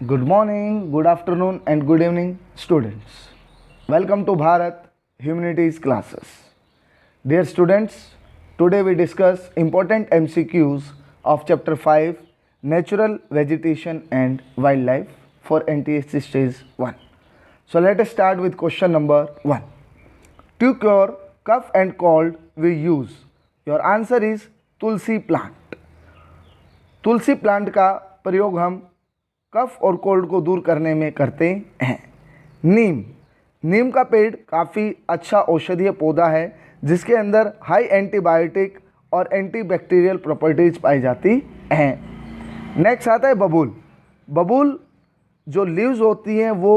Good morning, good afternoon, and good evening, students. Welcome to Bharat Humanities classes. Dear students, today we discuss important MCQs of Chapter 5 Natural Vegetation and Wildlife for NTSC Stage 1. So let us start with question number 1. To cure cough and cold, we use. Your answer is Tulsi plant. Tulsi plant का प्रयोग हम कफ और cold को दूर करने में करते हैं. नीम का पेड़ काफ़ी अच्छा औषधीय पौधा है जिसके अंदर हाई एंटीबायोटिक और एंटीबैक्टीरियल प्रॉपर्टीज पाई जाती हैं. नेक्स्ट आता है बबूल जो लीव्स होती हैं वो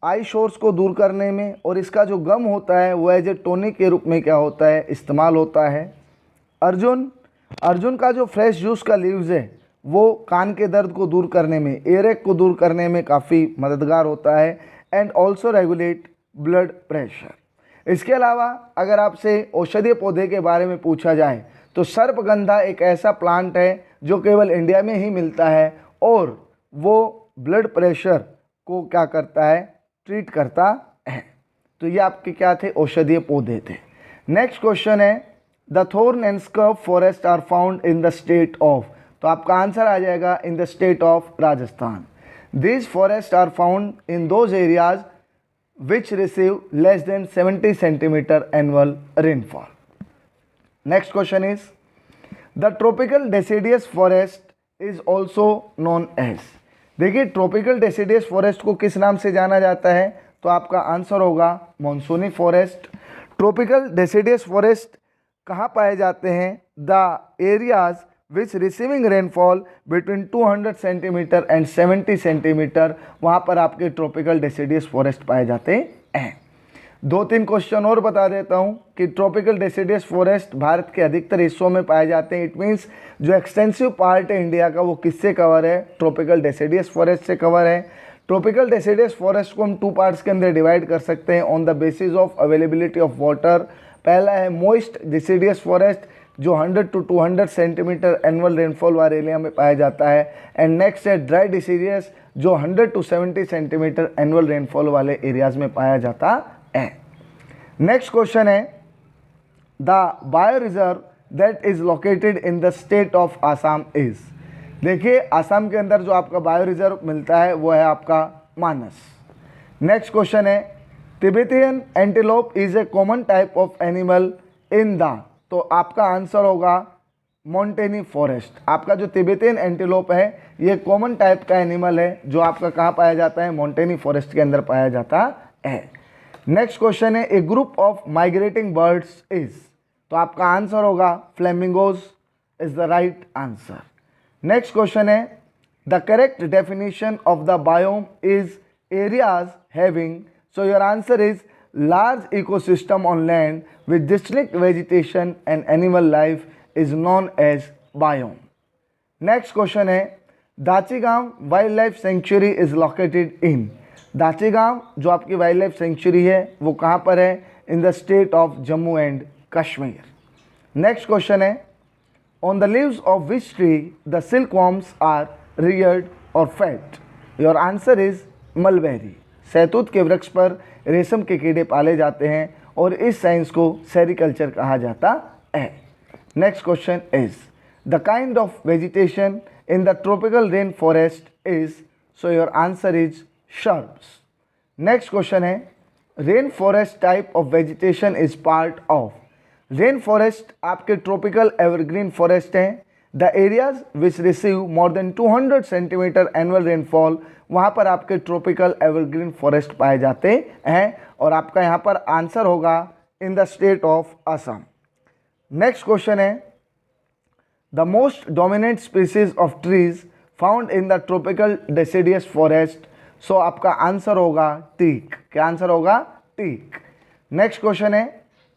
आई शोर्स को दूर करने में, और इसका जो गम होता है वो एज ए टॉनिक के रूप में क्या होता है, इस्तेमाल होता है. अर्जुन का जो फ्रेश जूस का लीव्स है वो कान के दर्द को दूर करने में, एयरएक को दूर करने में काफ़ी मददगार होता है and also regulate blood pressure. इसके अलावा अगर आपसे औषधीय पौधे के बारे में पूछा जाए तो सर्पगंधा एक ऐसा प्लांट है जो केवल इंडिया में ही मिलता है और वो ब्लड प्रेशर को क्या करता है, ट्रीट करता है. तो ये आपके क्या थे, औषधीय पौधे थे. नेक्स्ट क्वेश्चन है the thorn and scrub forest are found in the state of. तो आपका आंसर आ जाएगा in the state of Rajasthan. These forest are found in those areas which receive less than 70 centimetre annual rainfall. Next question is the tropical deciduous forest is also known as. देखिए tropical deciduous forest को किस नाम से जाना जाता है, तो आपका आंसर होगा मॉनसूनी फॉरेस्ट. ट्रॉपिकल डेसिडियस फॉरेस्ट कहाँ पाए जाते हैं, the areas which receiving rainfall between 200 centimetre and 70 centimetre, वहाँ पर आपके ट्रॉपिकल डेसिडियस फॉरेस्ट पाए जाते हैं. 2-3 क्वेश्चन और बता देता हूँ कि ट्रॉपिकल डेसिडियस फॉरेस्ट भारत के अधिकतर हिस्सों में पाए जाते हैं. इट मीन्स जो एक्सटेंसिव पार्ट है इंडिया का वो किससे कवर है, ट्रॉपिकल डेसिडियस फॉरेस्ट से कवर है. ट्रॉपिकल डेसिडियस फॉरेस्ट को हम 2 पार्ट्स के अंदर डिवाइड कर सकते हैं on the basis of availability of water. पहला है मोइस्ट डेसिडियस फॉरेस्ट जो 100 to 200 सेंटीमीटर एनुअल रेनफॉल वाले एरिया में पाया जाता है, एंड नेक्स्ट है ड्राई डेसिडियस जो 100 to 70 सेंटीमीटर एनुअल रेनफॉल वाले एरियाज में पाया जाता है. नेक्स्ट क्वेश्चन है the bio reserve that is located in the state of Assam is. देखिए आसाम के अंदर जो आपका बायो रिजर्व मिलता है वो है आपका मानस. नेक्स्ट क्वेश्चन है Tibetan antelope is a common type of animal in the. तो आपका आंसर होगा मोंटेनी फॉरेस्ट. आपका जो तिबेटियन एंटीलोप है ये कॉमन टाइप का एनिमल है जो आपका कहाँ पाया जाता है, मोंटेनी फॉरेस्ट के अंदर पाया जाता है. नेक्स्ट क्वेश्चन है a group of migrating birds is. तो आपका आंसर होगा flamingos is the right answer. Next question है the correct definition of the biome is areas having. So your answer is large ecosystem on land with distinct vegetation and animal life is known as biome. Next question है Dachigam wild sanctuary is located in. Dachigam जो आपकी wild life sanctuary है वो कहाँ पर है, in the state of Jammu and Kashmir. Next question है on the leaves of which tree the silk worms are reared और fed. Your answer is mulberry. सहतूत के वृक्ष पर रेशम के कीड़े पाले जाते हैं और इस साइंस को सेरिकल्चर कहा जाता है. Next question is the kind of vegetation in the tropical rain forest is. So your answer is shrubs. Next question है rain forest type of vegetation is part of. Rain forest आपके tropical evergreen forest हैं. The areas which receive more than 200 centimetre annual rainfall, वहाँ पर आपके tropical evergreen forest पाए जाते हैं और आपका यहाँ पर आंसर होगा in the state of Assam. Next question है the most dominant species of trees found in the tropical deciduous forest. So आपका आंसर होगा टीक. क्या आंसर होगा, टीक. नेक्स्ट क्वेश्चन है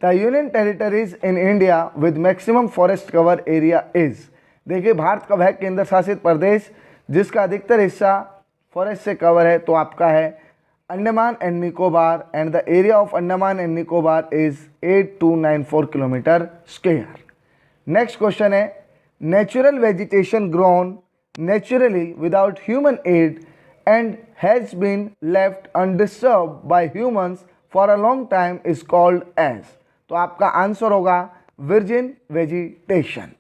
the union territories in India with maximum forest cover area is. देखिए भारत का वह केंद्र शासित प्रदेश जिसका अधिकतर हिस्सा फॉरेस्ट से कवर है तो आपका है Andaman and Nicobar, and the area of Andaman and Nicobar is 8294 kilometre square. Next question है natural vegetation grown naturally without human aid and has been left undisturbed by humans for a long time is called as। तो आपका answer होगा virgin vegetation।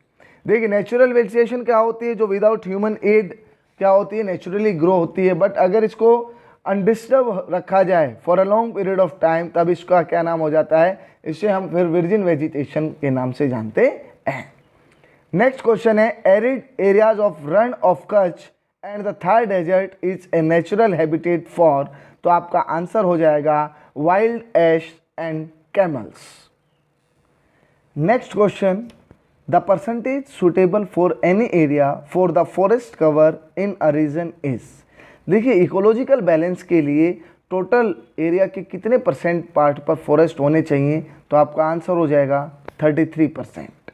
देखिए natural vegetation क्या होती है, जो without human add क्या होती है, नेचुरली ग्रो होती है, बट अगर इसको अनडिस्टर्ब रखा जाए for a long period of time तब इसका क्या नाम हो जाता है, इसे हम फिर वर्जिन वेजिटेशन के नाम से जानते हैं। नेक्स्ट क्वेश्चन है arid areas of Rann of Kutch and the Thar desert is a natural habitat for. तो आपका आंसर हो जाएगा wild ass and camels. Next question the percentage suitable for any area for the forest cover in a region is. देखिए ecological balance के लिए total area के कितने percent part पर फॉरेस्ट होने चाहिए, तो आपका आंसर हो जाएगा 33%।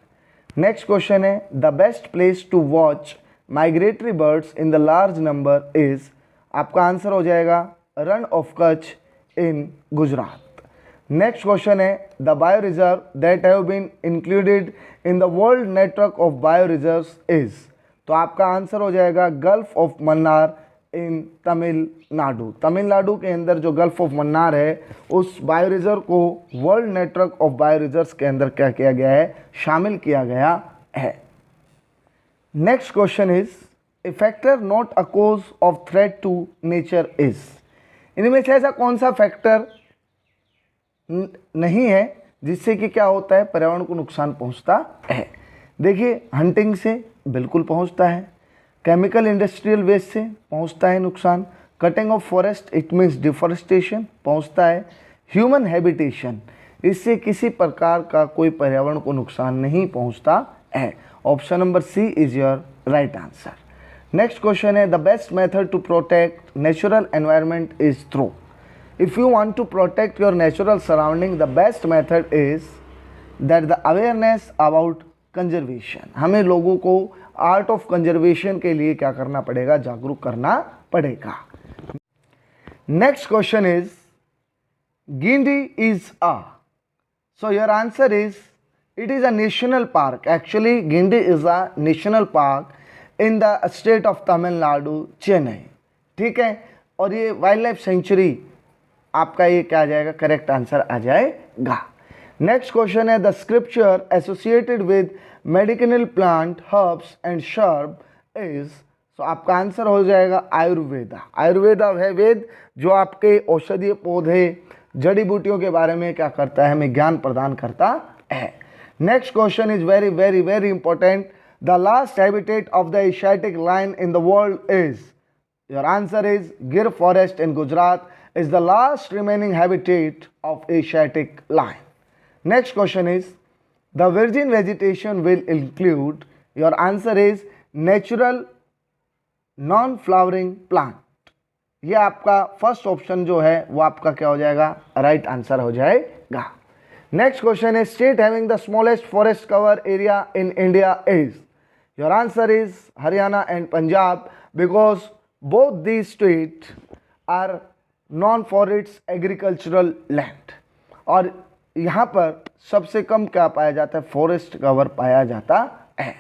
नेक्स्ट क्वेश्चन है the best place to watch migratory birds in the large number is. आपका आंसर हो जाएगा Rann of Kutch in Gujarat. Next question है the bio reserve that have been included in the world network of bio reserves is. तो आपका answer हो जाएगा gulf of Mannar in Tamil Nadu. Tamil Nadu के अंदर जो गल्फ ऑफ मन्नार है उस बायो रिजर्व को world network of bio reserves के अंदर क्या किया गया है, शामिल किया गया है। Next question is a factor not a cause of threat to nature is. इनमें से ऐसा कौन सा फैक्टर नहीं है जिससे कि क्या होता है, पर्यावरण को नुकसान पहुंचता है। देखिए हंटिंग से बिल्कुल पहुंचता है, केमिकल इंडस्ट्रियल वेस्ट से पहुंचता है नुकसान, cutting of forest it means deforestation पहुंचता है, ह्यूमन हैबिटेशन इससे किसी प्रकार का कोई पर्यावरण को नुकसान नहीं पहुंचता है। Option number C is your right answer. Next question है the best method to protect natural environment is through. If you want to protect your natural surrounding the best method is that the awareness about conservation. हमें लोगों को art of conservation के लिए क्या करना पड़ेगा, जागरूक करना पड़ेगा। Next question is Guindy is a. So your answer is it is a national park. Actually Guindy is a national park in the state of Tamil Nadu Chennai. ठीक है, और ये वाइल्ड लाइफ सेंचुरी आपका ये क्या आ जाएगा, करेक्ट आंसर आ जाएगा। नेक्स्ट क्वेश्चन है the scripture associated with medicinal plant herbs and shrub is. So आपका आंसर हो जाएगा आयुर्वेदा। आयुर्वेदा है वेद जो आपके औषधीय पौधे जड़ी बूटियों के बारे में क्या करता है, हमें ज्ञान प्रदान करता है। Next question is very very very important the last habitat of the Asiatic lion in the world is. Your answer is Gir forest in Gujarat is the last remaining habitat of Asiatic lion. Next question is the virgin vegetation will include, your answer is natural non-flowering plant। ये आपका first option जो है वो आपका क्या हो जाएगा, right answer हो जाएगा। नेक्स्ट क्वेश्चन है state having the smallest forest cover area in India is. Your answer is Haryana and Punjab because both these state are known for its agricultural land, और यहाँ पर सबसे कम क्या पाया जाता है, फॉरेस्ट कवर पाया जाता है।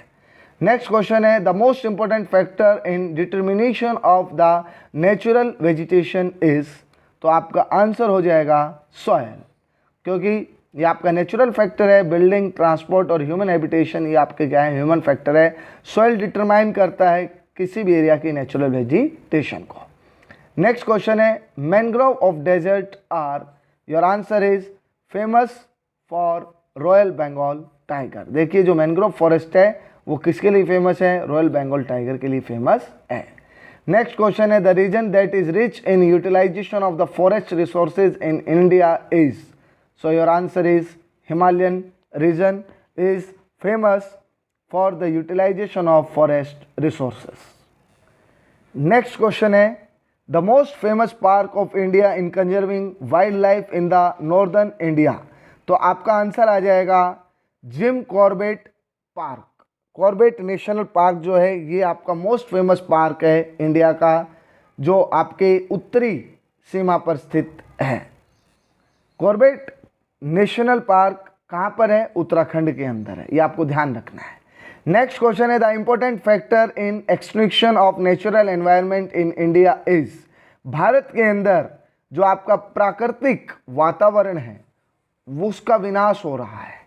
नेक्स्ट क्वेश्चन है the most important factor in determination of the natural vegetation is. तो आपका आंसर हो जाएगा सॉयल, क्योंकि ये आपका नेचुरल फैक्टर है, बिल्डिंग ट्रांसपोर्ट और ह्यूमन हैबिटेशन ये आपके क्या है, ह्यूमन फैक्टर है। सॉयल डिटरमाइन करता है किसी भी एरिया की नेचुरल वेजिटेशन को। नेक्स्ट क्वेश्चन है mangrove of desert are. Your answer is famous for royal Bengal tiger. देखिए जो मैंग्रोव फॉरेस्ट है वो किसके लिए फेमस है, रॉयल बंगाल टाइगर के लिए फेमस है। नेक्स्ट क्वेश्चन है the region that is rich in utilisation of the forest resources in India is. So your answer is Himalayan region is famous for the utilisation of forest resources. Next question है the most famous park of India in conserving wild life in the northern India. तो आपका answer आ जाएगा Jim Corbett park. Corbett national park जो है ये आपका most famous park है इंडिया का, जो आपके उत्तरी सीमा पर स्थित है। कॉर्बेट नेशनल पार्क कहाँ पर है, उत्तराखंड के अंदर है, ये आपको ध्यान रखना है। नेक्स्ट क्वेश्चन है the important factor in extinction of natural environment in India is. Bharat के अंदर जो आपका प्राकृतिक वातावरण है वो उसका विनाश हो रहा है,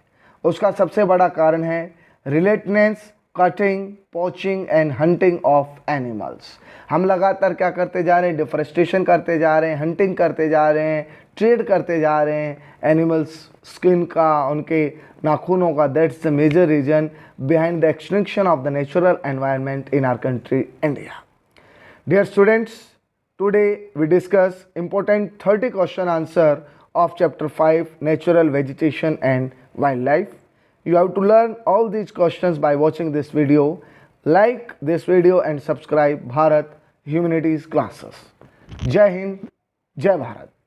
उसका सबसे बड़ा कारण है relatedness, cutting, poaching and hunting of animals. हम लगातार क्या करते जा रहे हैं, डिफरेस्टेशन करते जा रहे हैं, हंटिंग करते जा रहे हैं, ट्रेड करते जा रहे हैं एनिमल्स स्किन का, उनके नाखूनों का। That's the major reason behind the extinction of the natural environment in our country, India. Dear students, today we discuss important 30 question answer of chapter 5 Natural Vegetation and Wildlife. You have to learn all these questions by watching this video. Like this video and subscribe Bharat Humanities classes. Jai Hind, Jai Bharat.